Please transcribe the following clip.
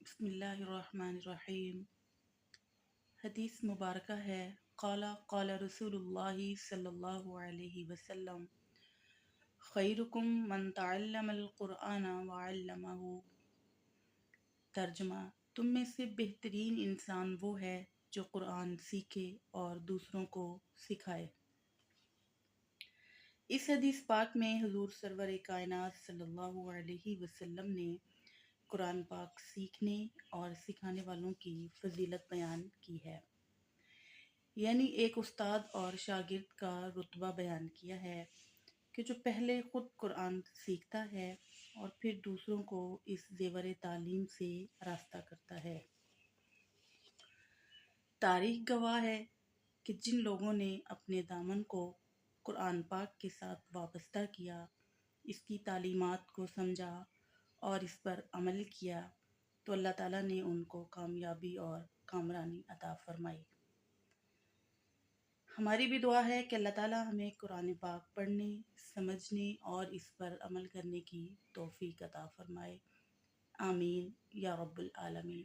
بسم اللہ الرحمن الرحیم۔ حدیث مبارکہ ہے، قال رسول اللہ صلی اللہ علیہ وسلم، خیرکم من تعلم القرآن وعلمہ۔ ترجمہ: تم میں سے بہترین انسان وہ ہے جو قرآن سیکھے اور دوسروں کو سکھائے۔ اس حدیث پاک میں حضور سرور کائنات صلی اللہ علیہ وسلم نے قرآن پاک سیکھنے اور سکھانے والوں کی فضیلت بیان کی ہے، یعنی ایک استاد اور شاگرد کا رتبہ بیان کیا ہے کہ جو پہلے خود قرآن سیکھتا ہے اور پھر دوسروں کو اس زیور تعلیم سے آراستہ کرتا ہے۔ تاریخ گواہ ہے کہ جن لوگوں نے اپنے دامن کو قرآن پاک کے ساتھ وابستہ کیا، اس کی تعلیمات کو سمجھا اور اس پر عمل کیا تو اللہ تعالیٰ نے ان کو کامیابی اور کامرانی عطا فرمائی۔ ہماری بھی دعا ہے کہ اللہ تعالیٰ ہمیں قرآن پاک پڑھنے، سمجھنے اور اس پر عمل کرنے کی توفیق عطا فرمائے۔ آمین یا رب العالمین۔